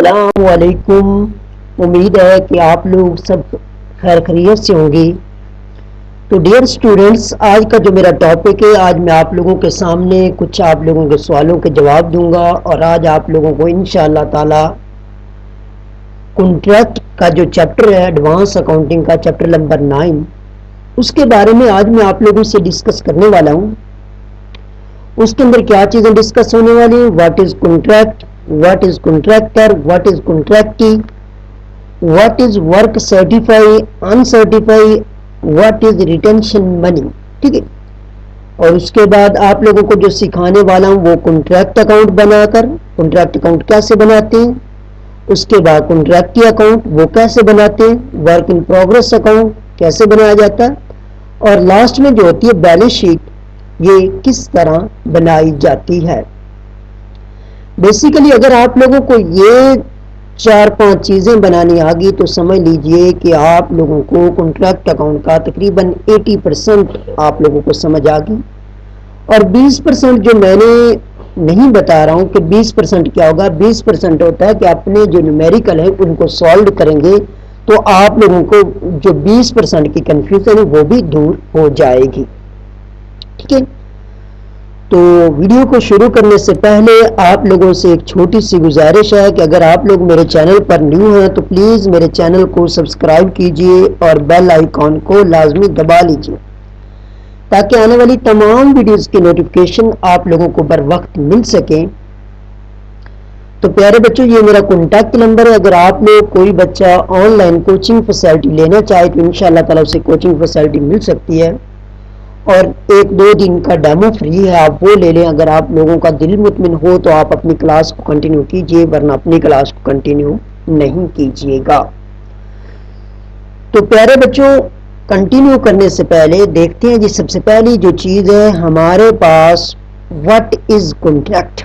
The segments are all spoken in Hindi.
अस्सलाम वालेकुम। उम्मीद है कि आप लोग सब खैर खैरियत से होंगे। तो डियर स्टूडेंट्स, आज का जो मेरा टॉपिक है, आज मैं आप लोगों के सामने कुछ आप लोगों के सवालों के जवाब दूंगा और आज आप लोगों को इंशाअल्लाह ताला कॉन्ट्रैक्ट का जो चैप्टर है, एडवांस अकाउंटिंग का चैप्टर नंबर 9, उसके बारे में आज मैं आप लोगों से डिस्कस करने वाला हूँ। उसके अंदर क्या चीज़ें डिस्कस होने वाली हैं? What is contract, what is contractor, what is contractee, what is work certified, uncertified, what is retention money। ठीक है। और उसके बाद आप लोगों को जो सिखाने वाला हूँ वो कॉन्ट्रैक्ट अकाउंट बनाकर, कॉन्ट्रैक्ट अकाउंट कैसे बनाते हैं, उसके बाद कॉन्ट्रैक्टी अकाउंट वो कैसे बनाते हैं, वर्क इन प्रोग्रेस अकाउंट कैसे बनाया जाता है, और लास्ट में जो होती है बैलेंस शीट, ये किस तरह बनाई जाती है। बेसिकली अगर आप लोगों को ये 4-5 चीज़ें बनानी आ गई तो समझ लीजिए कि आप लोगों को कॉन्ट्रैक्ट अकाउंट का तकरीबन 80% आप लोगों को समझ आ गई। और 20% जो मैंने नहीं बता रहा हूँ कि 20% क्या होगा, 20% होता है कि अपने जो न्यूमेरिकल है उनको सॉल्व करेंगे तो आप लोगों को जो 20% की कन्फ्यूजन है वो भी दूर हो जाएगी। ठीक है। तो वीडियो को शुरू करने से पहले आप लोगों से एक छोटी सी गुजारिश है कि अगर आप लोग मेरे चैनल पर न्यू हैं तो प्लीज़ मेरे चैनल को सब्सक्राइब कीजिए और बेल आइकॉन को लाजमी दबा लीजिए ताकि आने वाली तमाम वीडियोस की नोटिफिकेशन आप लोगों को बर वक्त मिल सके। तो प्यारे बच्चों, ये मेरा कॉन्टैक्ट नंबर है। अगर आप लोग कोई बच्चा ऑनलाइन कोचिंग फैसिलिटी लेना चाहे तो इंशाअल्लाह ताला उसे कोचिंग फैसिलिटी मिल सकती है और 1-2 दिन का डेमो फ्री है, आप वो ले लें। अगर आप लोगों का दिल मुतमिन हो तो आप अपनी क्लास को कंटिन्यू कीजिए, वरना अपनी क्लास को कंटिन्यू नहीं कीजिएगा। तो प्यारे बच्चों, कंटिन्यू करने से पहले देखते हैं जी, सबसे पहली जो चीज़ है हमारे पास, व्हाट इज कॉन्ट्रैक्ट।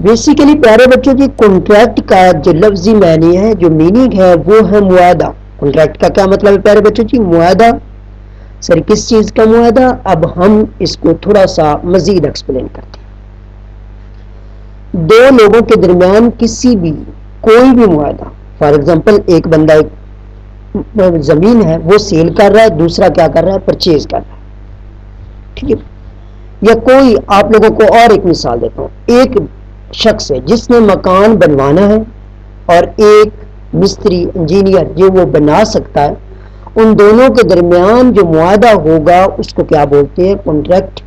बेसिकली प्यारे बच्चों जी, कॉन्ट्रैक्ट का जो लफ्जी मानी है, जो मीनिंग है, वो है मुआदा। कॉन्ट्रैक्ट का क्या मतलब है प्यारे बच्चों जी? मुआदा। सर किस चीज का मुआदा? अब हम इसको थोड़ा सा मजीद एक्सप्लेन करते हैं। दो लोगों के दरमियान किसी भी कोई भी मुआदा, फॉर एग्जांपल एक बंदा एक जमीन है वो सेल कर रहा है, दूसरा क्या कर रहा है? परचेज कर रहा है। ठीक है। या कोई, आप लोगों को और एक मिसाल देता हूँ, एक शख्स है जिसने मकान बनवाना है और एक मिस्त्री इंजीनियर जो वो बना सकता है, उन दोनों के दरमियान जो मुआदा होगा उसको क्या बोलते हैं? कॉन्ट्रैक्ट।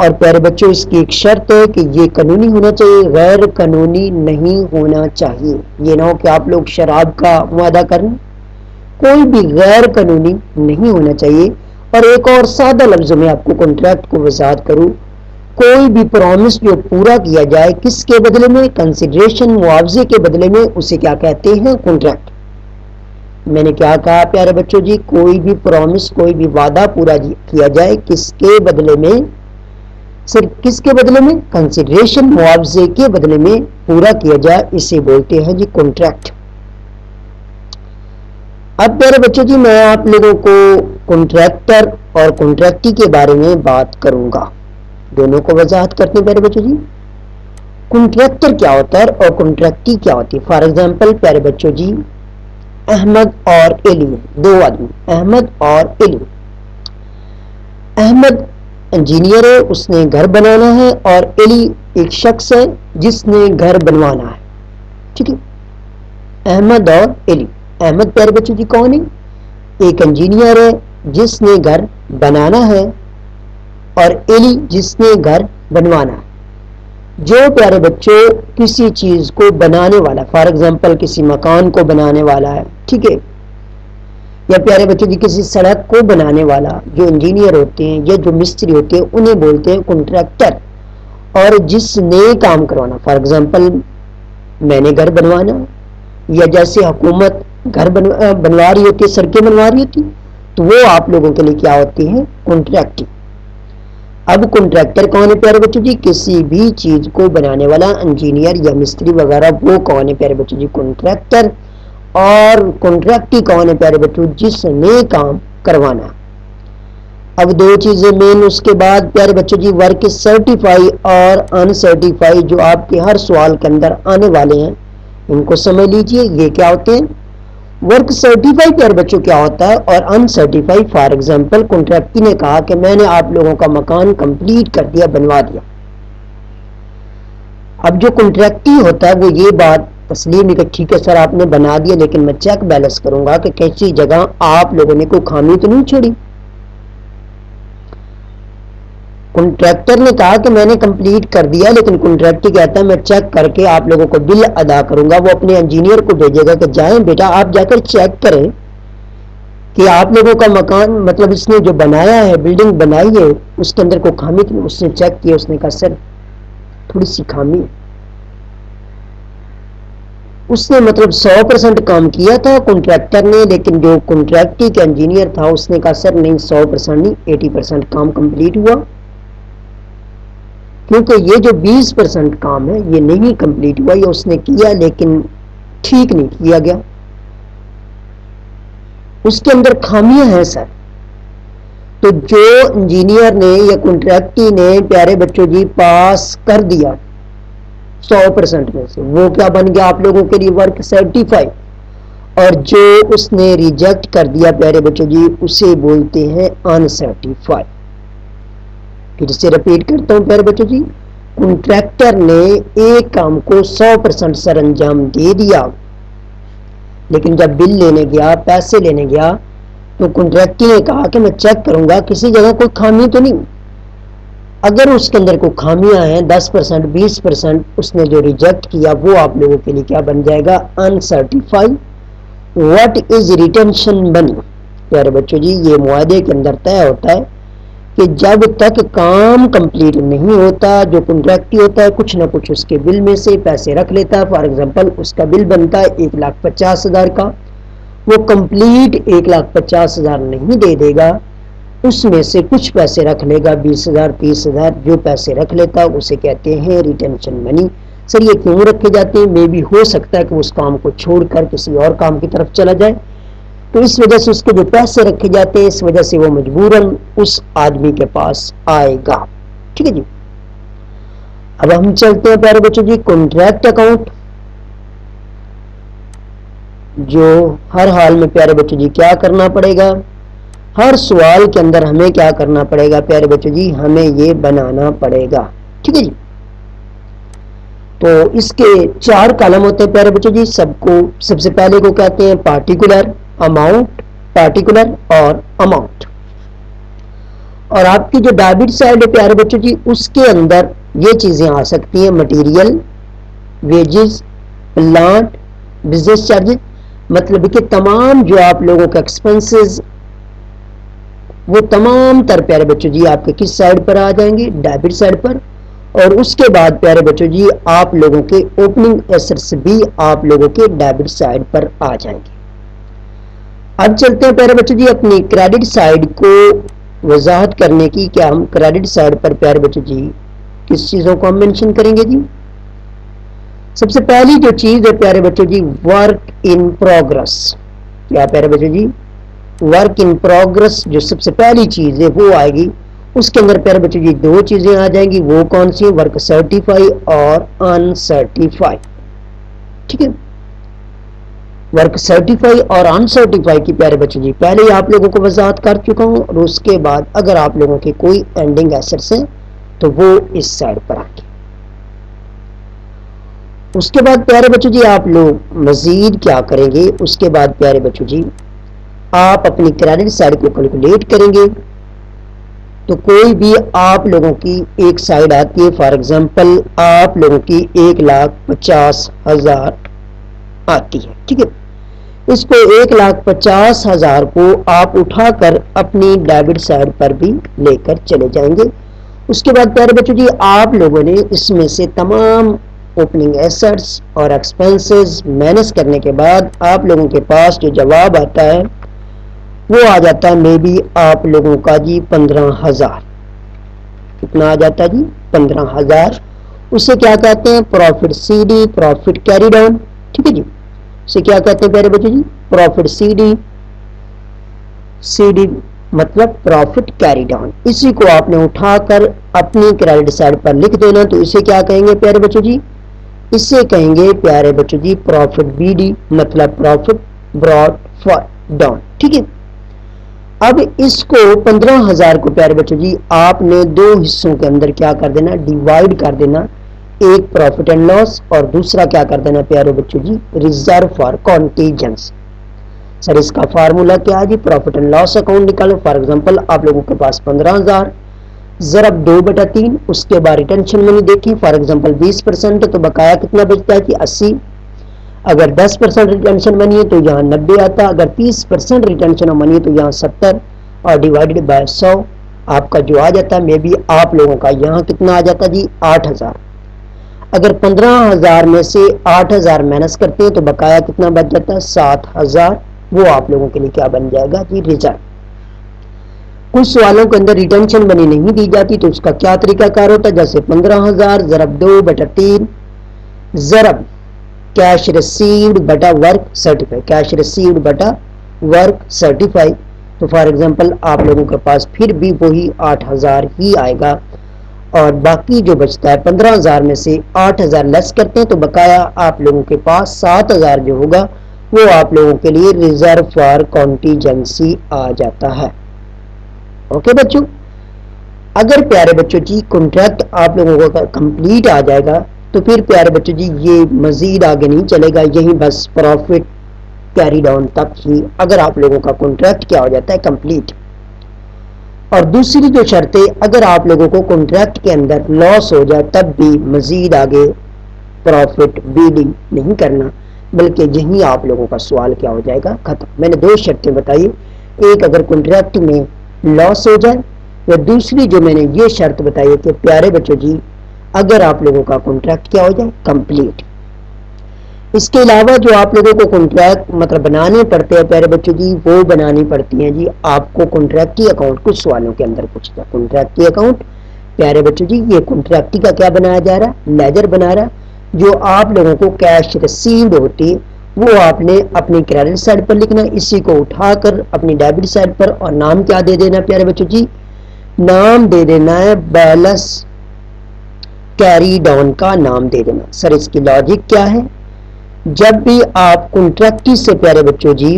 और प्यारे बच्चों, इसकी एक शर्त है कि ये कानूनी होना चाहिए, गैर कानूनी नहीं होना चाहिए। ये ना हो कि आप लोग शराब का मुआदा करें, कोई भी गैर कानूनी नहीं होना चाहिए। और एक और सादा लफ्जों में आपको कॉन्ट्रैक्ट को वजाहत करूं, कोई भी प्रॉमिस जो पूरा किया जाए किसके बदले में? कंसिडरेशन, मुआवजे के बदले में, उसे क्या कहते हैं? कॉन्ट्रैक्ट। मैंने क्या कहा प्यारे बच्चों जी? कोई भी प्रॉमिस, कोई भी वादा पूरा किया जाए किसके बदले में? सिर्फ किसके बदले में? कंसिडरेशन, मुआवजे के बदले में पूरा किया जाए, इसे बोलते हैं जी कॉन्ट्रैक्ट। अब प्यारे बच्चों जी, मैं आप लोगों को कॉन्ट्रैक्टर और कॉन्ट्रैक्टी के बारे में बात करूंगा। दोनों को वजाहत करते हैं प्यारे बच्चों जी। कॉन्ट्रैक्टर क्या होता है और कॉन्ट्रैक्टी क्या होती है? फॉर एग्जाम्पल प्यारे बच्चों जी, अहमद और एली, दो आदमी, अहमद और एली। अहमद इंजीनियर है, उसने घर बनाना है, और एली एक शख्स है जिसने घर बनवाना है। ठीक है। अहमद और एली। अहमद प्यारे बच्चों जी कौन है? एक इंजीनियर है जिसने घर बनाना है, और एली जिसने घर बनवाना है। जो प्यारे बच्चों किसी चीज को बनाने वाला, फॉर एग्जांपल किसी मकान को बनाने वाला है, ठीक है, या प्यारे बच्चों जी किसी सड़क को बनाने वाला, जो इंजीनियर होते हैं या जो मिस्त्री होते हैं उन्हें बोलते हैं कॉन्ट्रैक्टर। और जिसने काम करवाना, फॉर एग्जांपल मैंने घर बनवाना, या जैसे हुकूमत घर बनवा रही होती है, सड़कें बनवा रही होती, तो वो आप लोगों के लिए क्या होती है? कॉन्ट्रैक्टिंग। अब कॉन्ट्रैक्टर कौन है प्यारे बच्चों जी? किसी भी चीज को बनाने वाला इंजीनियर या मिस्त्री वगैरह, वो कौन है प्यारे बच्चों जी? कॉन्ट्रैक्टर। और कॉन्ट्रैक्टी कौन है प्यारे बच्चों? जिसने काम करवाना। अब दो चीजें मेन, उसके बाद प्यारे बच्चों जी वर्क सर्टिफाई और अनसर्टिफाई जो आपके हर सवाल के अंदर आने वाले हैं इनको समझ लीजिए। ये क्या होते हैं? वर्क सर्टिफाई प्यारे बच्चों क्या होता है और अनसर्टिफाई, फॉर एग्जांपल कॉन्ट्रैक्टी ने कहा कि मैंने आप लोगों का मकान कंप्लीट कर दिया, बनवा दिया। अब जो कॉन्ट्रैक्टी होता है वो ये बात तस्लीम नहीं कि ठीक है सर आपने बना दिया, लेकिन मैं चेक बैलेंस करूंगा कि किसी जगह आप लोगों ने कोई खामी तो नहीं छोड़ी। कॉन्ट्रैक्टर ने कहा कि मैंने कंप्लीट कर दिया, लेकिन कॉन्ट्रैक्टर कहता है मैं चेक करके आप लोगों को बिल अदा करूंगा। वो अपने इंजीनियर को भेजेगा कि जाएं बेटा आप जाकर चेक करें कि आप लोगों का मकान, मतलब इसने जो बनाया है, बिल्डिंग बनाई है, उसके अंदर कोई खामी तो नहीं। उसने चेक किया, उसने कहा सर थोड़ी सी खामी है। उसने मतलब 100% काम किया था कॉन्ट्रैक्टर ने, लेकिन जो कॉन्ट्रैक्टी का इंजीनियर था उसने कहा सर नहीं 100% नहीं, 80% काम कंप्लीट हुआ, क्योंकि ये जो 20% काम है ये नहीं कंप्लीट हुआ। ये उसने किया लेकिन ठीक नहीं किया गया, उसके अंदर खामियां हैं सर। तो जो इंजीनियर ने या कॉन्ट्रैक्टी ने प्यारे बच्चों जी पास कर दिया 100% में से, वो क्या बन गया आप लोगों के लिए? Work certify. और जो उसने रिजेक्ट कर दिया प्यारे बच्चों जी उसे बोलते हैं अनसर्टिफाई। फिर से रिपीट करता हूं प्यारे बच्चों जी, कॉन्ट्रैक्टर ने एक काम को 100% सर अंजाम दे दिया, लेकिन जब बिल लेने गया, पैसे लेने गया, तो कॉन्ट्रैक्टर ने कहा कि मैं चेक करूंगा किसी जगह कोई खामी तो नहीं। अगर उसके अंदर कोई खामियां हैं 10%, 20%, उसने जो रिजेक्ट किया वो आप लोगों के लिए क्या बन जाएगा? अनसर्टिफाई। What is retention money? प्यारे बच्चों जी ये मुआहदे के अंदर तय होता है कि जब तक काम कंप्लीट नहीं होता, जो कॉन्ट्रैक्टी होता है कुछ ना कुछ उसके बिल में से पैसे रख लेता है। फॉर एग्जांपल उसका बिल बनता है 1,50,000 का, वो कंप्लीट 1,50,000 नहीं दे देगा, उसमें से कुछ पैसे रख लेगा, 20,000, 30,000, जो पैसे रख लेता उसे कहते हैं रिटेंशन मनी। सर ये क्यों रखे जाते हैं? मे भी हो सकता है कि उस काम को छोड़कर किसी और काम की तरफ चला जाए, तो इस वजह से उसके जो पैसे रखे जाते हैं इस वजह से वो मजबूरन उस आदमी के पास आएगा। ठीक है जी। अब हम चलते हैं प्यारे बच्चों जी कॉन्ट्रैक्ट अकाउंट, जो हर हाल में प्यारे बच्चों जी क्या करना पड़ेगा? हर सवाल के अंदर हमें क्या करना पड़ेगा प्यारे बच्चों जी? हमें ये बनाना पड़ेगा। ठीक है जी। तो इसके 4 कॉलम होते हैं प्यारे बच्चों जी। सबसे पहले को कहते हैं पार्टिकुलर, अमाउंट, पार्टिकुलर और अमाउंट। और आपकी जो डेबिट साइड है प्यारे बच्चों जी उसके अंदर ये चीजें आ सकती हैं, material, wages, plant, business charges, मतलब कि तमाम जो आप लोगों के एक्सपेंसेस वो तमाम तर प्यारे बच्चों जी आपके किस साइड पर आ जाएंगे? डेबिट साइड पर। और उसके बाद प्यारे बच्चों जी आप लोगों के ओपनिंग एसेट्स भी आप लोगों के डेबिट साइड पर आ जाएंगे। अब चलते हैं प्यारे बच्चों जी अपनी क्रेडिट साइड को वजाहत करने की। क्या हम क्रेडिट साइड पर प्यारे बच्चों जी किस चीजों को हम मेंशन करेंगे जी? सबसे पहली जो चीज है प्यारे बच्चों जी वर्क इन प्रोग्रेस। क्या प्यारे बच्चों जी? वर्क इन प्रोग्रेस जो सबसे पहली चीज है वो आएगी। उसके अंदर प्यारे बच्चों जी 2 चीजें आ जाएंगी, वो कौन सी? वर्क सर्टिफाई और अनसर्टिफाई। ठीक है। वर्क सर्टिफाई और अनसर्टिफाई की प्यारे बच्चों जी पहले ही आप लोगों को वजाहत कर चुका हूं। और उसके बाद अगर आप लोगों के कोई एंडिंग एसेट्स हैं तो वो इस साइड पर आएंगे। उसके बाद प्यारे बच्चों जी आप लोग मजीद क्या करेंगे? उसके बाद प्यारे बच्चों जी आप अपनी क्रेडिट साइड को कैलकुलेट करेंगे। तो कोई भी आप लोगों की एक साइड आती है, फॉर एग्जांपल आप लोगों की 1,50,000 आती है। ठीक है। इसको 1,50,000 को आप उठाकर अपनी डेबिट साइड पर भी लेकर चले जाएंगे। उसके बाद प्यारे बच्चों जी आप लोगों ने इसमें से तमाम ओपनिंग एसेट्स और एक्सपेंसेस माइनस करने के बाद आप लोगों के पास जो जवाब आता है वो आ जाता है मे बी आप लोगों का जी 15,000। कितना आ जाता है जी? 15,000। उसे क्या कहते हैं? Profit CD, profit carry down. ठीक है जी। उसे क्या कहते हैं प्यारे बच्चों जी? प्रॉफिट सीडी, सीडी मतलब प्रॉफिट कैरी डाउन। इसी को आपने उठाकर अपनी क्रेडिट साइड पर लिख देना। तो इसे क्या कहेंगे प्यारे बच्चों जी? इसे कहेंगे प्यारे बच्चों जी प्रॉफिट बीडी, मतलब प्रॉफिट ब्रॉट फॉर डाउन। ठीक है। अब इसको 15,000 को प्यारे बच्चों जी आपने दो हिस्सों के अंदर क्या कर देना? डिवाइड कर देना। एक प्रॉफिट एंड लॉस और दूसरा क्या कर देना प्यारे बच्चों जी? Reserve for contingency. सर इसका फार्मूला क्या है जी? प्रॉफिट एंड लॉस अकाउंट निकालो। फॉर एग्जांपल आप लोगों के पास 15,000 ज़रब 2/3, उसके बाद रिटेंशन मनी देखी। फॉर एग्जांपल 20% तो बकाया कितना बचता है कि 80। अगर 10% रिटेंशन मनी है तो यहाँ 90 आता। अगर 30% रिटेंशन मनी है तो यहाँ 70 और डिवाइडेड बाय 100 आपका जो आ जाता है। मे बी आप लोगों का यहाँ कितना आ जाता जी? 8,000। अगर 15,000 में से 8,000 माइनस करते हैं तो बकाया कितना बच जाता है? 7,000। वो आप लोगों के लिए क्या बन जाएगा जी? रिजर्व। कुछ सवालों के अंदर रिटेंशन मनी नहीं दी जाती तो उसका क्या तरीकाकार होता है? जैसे 15,000 ज़रब 2/3 ज़रब कैश रिसीव्ड बटा वर्क सर्टिफाई, कैश रिसीव्ड बटा वर्क सर्टिफाई। तो फॉर एग्जांपल आप लोगों के पास फिर भी वही 8,000 ही आएगा और बाकी जो बचता है 15,000 में से 8,000 लेस करते हैं तो बकाया आप लोगों के पास 7,000 जो होगा वो आप लोगों के लिए रिजर्व फॉर कॉन्टीजेंसी आ जाता है। ओके बच्चों, अगर प्यारे बच्चों जी कॉन्ट्रैक्ट आप लोगों का कंप्लीट आ जाएगा तो फिर प्यारे बच्चों जी ये मजीद आगे नहीं चलेगा, यही बस प्रॉफिट कैरी डाउन तक ही अगर आप लोगों का कॉन्ट्रैक्ट क्या हो जाता है? कंप्लीट। और दूसरी जो शर्तें, अगर आप लोगों को कॉन्ट्रैक्ट के अंदर लॉस हो जाए तब भी मजीद आगे प्रॉफिट बीडिंग नहीं करना, बल्कि यही आप लोगों का सवाल क्या हो जाएगा? खत्म। मैंने दो शर्तें बताई, एक अगर कॉन्ट्रैक्ट में लॉस हो जाए, या दूसरी जो मैंने ये शर्त बताई है कि प्यारे बच्चों जी अगर आप लोगों का कॉन्ट्रैक्ट क्या हो जाए? कंप्लीट। इसके अलावा जो आप लोगों को कॉन्ट्रैक्ट मतलब बनाने पड़ते हैं प्यारे बच्चों जी, वो बनानी पड़ती हैं जी आपको कॉन्ट्रैक्टी अकाउंट। कुछ सवालों के अंदर पूछता है कॉन्ट्रैक्टी अकाउंट। प्यारे बच्चों जी ये कॉन्ट्रैक्टी का क्या बनाया जा रहा है? लेजर बना रहा है। जो आप लोगों को कैश रिसीव्ड होती है वो आपने अपनी क्रेडिट साइड पर लिखना, इसी को उठाकर अपनी डेबिट साइड पर, और नाम क्या दे देना प्यारे बच्चों जी? नाम दे देना है बैलेंस कैरी डाउन का नाम दे देना। सर इसकी लॉजिक क्या है? जब भी आप कॉन्ट्रैक्टी से प्यारे बच्चों जी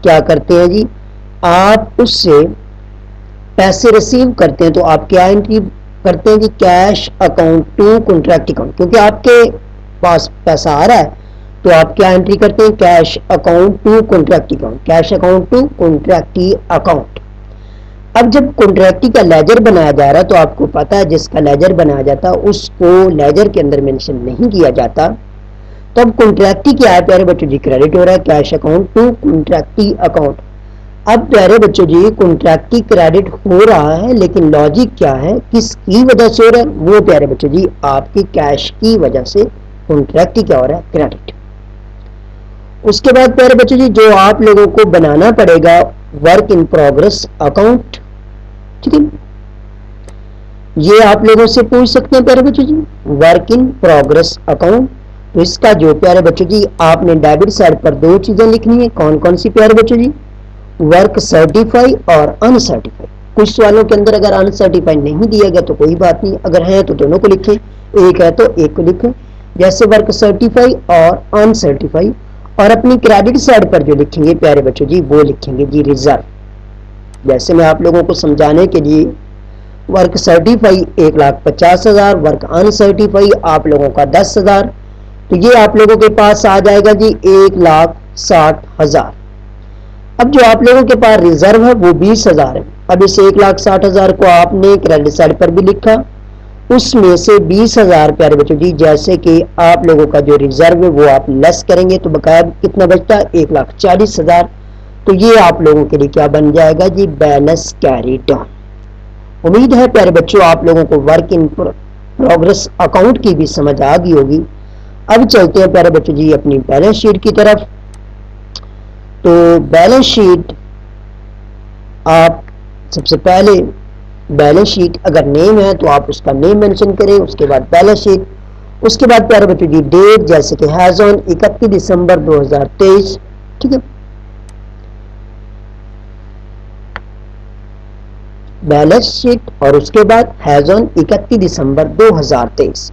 क्या करते हैं जी, आप उससे पैसे रिसीव करते हैं तो आप क्या एंट्री करते हैं जी? Cash account to contract account. क्योंकि आपके पास पैसा आ रहा है तो आप क्या एंट्री करते हैं? Cash account to contract account, cash account to contractee account. अब जब कॉन्ट्रैक्टी का लेजर बनाया जा रहा है तो आपको पता है जिसका लेजर बनाया जाता है उसको लेजर के अंदर मेंशन नहीं किया जाता। तो अब कॉन्ट्रैक्टी क्या है प्यारे बच्चों जी? क्रेडिट हो रहा है cash account to contractee account. अब प्यारे बच्चों जी कॉन्ट्रैक्टी क्रेडिट हो रहा है, लेकिन लॉजिक क्या है? किसकी वजह से हो रहा है? वो प्यारे बच्चों जी आपकी कैश की वजह से कॉन्ट्रैक्टी क्या हो रहा है? क्रेडिट। उसके बाद प्यारे बच्चों जी जो आप लोगों को बनाना पड़ेगा वर्क इन प्रोग्रेस अकाउंट। ठीक है, ये आप लोगों से पूछ सकते हैं प्यारे बच्चों जी, वर्क इन प्रोग्रेस अकाउंट। तो इसका जो प्यारे बच्चों जी आपने डेबिट साइड पर दो चीजें लिखनी है। कौन कौन सी प्यारे बच्चों जी? वर्क सर्टिफाई और अनसर्टिफाई। कुछ सवालों के अंदर अगर अनसर्टिफाई नहीं दिया गया तो कोई बात नहीं, अगर है तो दोनों को लिखें, एक है तो एक को लिखें। जैसे वर्क सर्टिफाई और अनसर्टिफाई। और अपनी क्रेडिट साइड पर जो लिखेंगे प्यारे बच्चों जी वो लिखेंगे जी रिजर्व। जैसे मैं आप लोगों को समझाने के लिए, वर्क सर्टिफाई 1,50,000, वर्क अनसर्टिफाई आप लोगों का 10,000, तो ये आप लोगों के पास आ जाएगा जी 1,60,000। अब जो आप लोगों के पास रिजर्व है वो 20,000 है। अब इस 1,60,000 को आपने क्रेडिट साइड पर भी लिखा, उसमें से 20,000 प्यारे बच्चों जी जैसे कि आप लोगों का जो रिजर्व है वो आप लेस करेंगे तो बकाया कितना बचता है? 1,40,000। तो ये आप लोगों के लिए क्या बन जाएगा जी? Balance carry down. उम्मीद है प्यारे बच्चों आप लोगों को वर्क इन प्रोग्रेस अकाउंट की भी समझ आ गई होगी। अब चलते हैं प्यारे बच्चों जी अपनी बैलेंस शीट की तरफ। तो बैलेंस शीट आप सबसे पहले बैलेंस शीट अगर नेम है तो आप उसका नेम मेंशन करें, उसके बाद बैलेंस शीट, उसके बाद प्यारे बच्चों जी डेट जैसे कि हैज ऑन 31 दिसंबर 2023। ठीक है, बैलेंस शीट और उसके बाद has on 31 December 2023।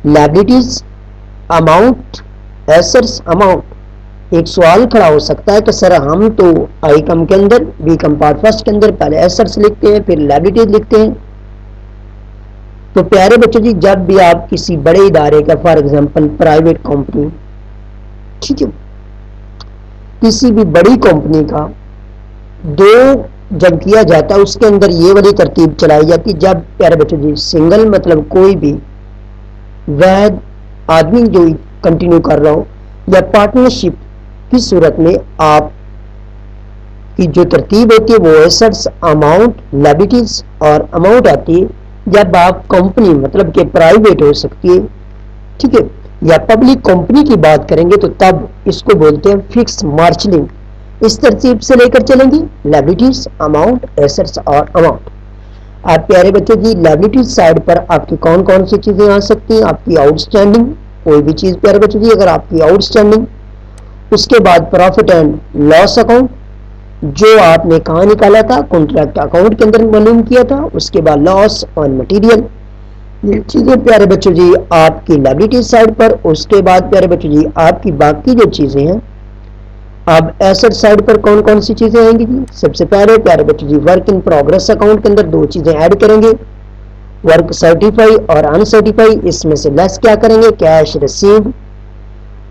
Liabilities amount, assets amount. एक सवाल खड़ा हो सकता है कि सर हम तो आई कम के अंदर, बी कम पार्ट फर्स्ट के अंदर पहले एसेट्स लिखते हैं फिर लायबिलिटीज लिखते हैं। तो प्यारे बच्चों जी, जब भी आप किसी बड़े इदारे का, फॉर एग्जांपल प्राइवेट कंपनी, ठीक है, किसी भी बड़ी कंपनी का दो जब किया जाता है उसके अंदर ये वाली तरतीब चलाई जाती है। जब प्यारे बच्चों जी सिंगल मतलब कोई भी वैध आदमी जो कंटिन्यू कर रहा हो या पार्टनरशिप की सूरत में आप की जो तरतीब होती है वो एसेट्स अमाउंट लायबिलिटीज और अमाउंट आती है। जब आप कंपनी मतलब कि प्राइवेट हो सकती है, ठीक है, या पब्लिक कंपनी की बात करेंगे तो तब इसको बोलते हैं फिक्स मार्जिनिंग। इस तरतीब से लेकर चलेंगे लायबिलिटीज अमाउंट एसेट्स और अमाउंट। आप प्यारे बच्चों जी लायबिलिटीज साइड पर आपकी कौन कौन सी चीजें आ सकती हैं? आपकी आउटस्टैंडिंग कोई भी चीज प्यारे बच्चों जी अगर आपकी आउटस्टैंडिंग, उसके बाद प्रॉफिट एंड लॉस अकाउंट जो आपने कहाँ निकाला था, कॉन्ट्रैक्ट अकाउंट के अंदर मालूम किया था, उसके बाद लॉस ऑन मटेरियल, ये चीजें प्यारे बच्चों जी आपकी लायबिलिटी साइड पर। उसके बाद प्यारे बच्चों जी आपकी बाकी जो चीजें हैं, अब एसेट साइड पर कौन कौन सी चीजें आएंगी जी? सबसे पहले प्यारे बच्चों जी वर्क इन प्रोग्रेस अकाउंट के अंदर दो चीजें ऐड करेंगे, वर्क सर्टिफाई और अनसर्टिफाई। इसमें से लेस क्या करेंगे? कैश रिसीव्ड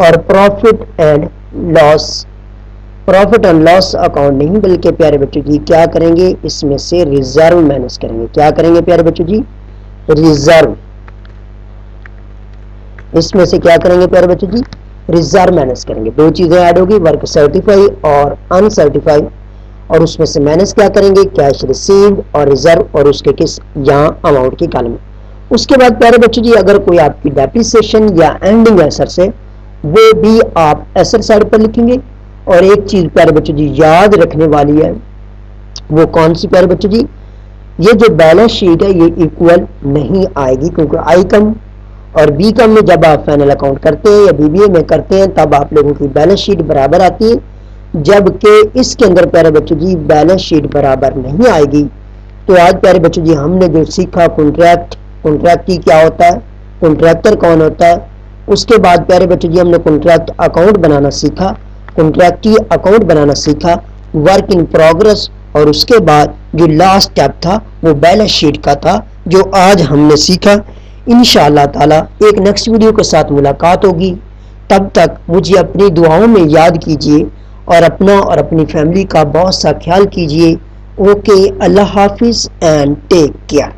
और profit and loss. Profit and loss account नहीं बल्कि प्यारे बच्चों जी क्या करेंगे? इसमें से रिजर्व मैनेज करेंगे। क्या करेंगे प्यारे बच्चों जी? रिजर्व। इसमें से क्या करेंगे प्यारे बच्चों जी? रिजर्व मैनेज करेंगे। दो चीजें ऐड होगी, वर्क सर्टिफाई और अनसर्टिफाई, और उसमें से मैनेज क्या करेंगे? कैश रिसीव्ड और रिजर्व, और उसके किस यहाँ अमाउंट की कॉलम में। उसके बाद प्यारे बच्चों जी अगर कोई आपकी डेप्रिसिएशन या एंडिंग एसेट्स है वो भी आप एसेट साइड पर लिखेंगे। और एक चीज प्यारे बच्चों जी याद रखने वाली है, वो कौन सी प्यारे बच्चों जी? ये जो बैलेंस शीट है ये इक्वल नहीं आएगी, क्योंकि आई कम और बी कम में जब आप फाइनल अकाउंट करते हैं या बीबीए में करते हैं तब आप लोगों की बैलेंस शीट बराबर आती है, जबकि इसके अंदर प्यारे बच्चों जी बैलेंस शीट बराबर नहीं आएगी। तो आज प्यारे बच्चों जी हमने जो सीखा कॉन्ट्रैक्ट, कॉन्ट्रैक्ट की क्या होता है, कॉन्ट्रैक्टर कौन होता है, उसके बाद प्यारे बच्चों जी हमने कॉन्ट्रैक्ट अकाउंट बनाना सीखा, कॉन्ट्रैक्टी अकाउंट बनाना सीखा, वर्क इन प्रोग्रेस, और उसके बाद जो लास्ट स्टेप था वो बैलेंस शीट का था जो आज हमने सीखा। इंशाअल्लाह ताला एक नेक्स्ट वीडियो के साथ मुलाकात होगी। तब तक मुझे अपनी दुआओं में याद कीजिए और अपना और अपनी फैमिली का बहुत सा ख्याल कीजिए। ओके, अल्लाह हाफिज एंड टेक केयर।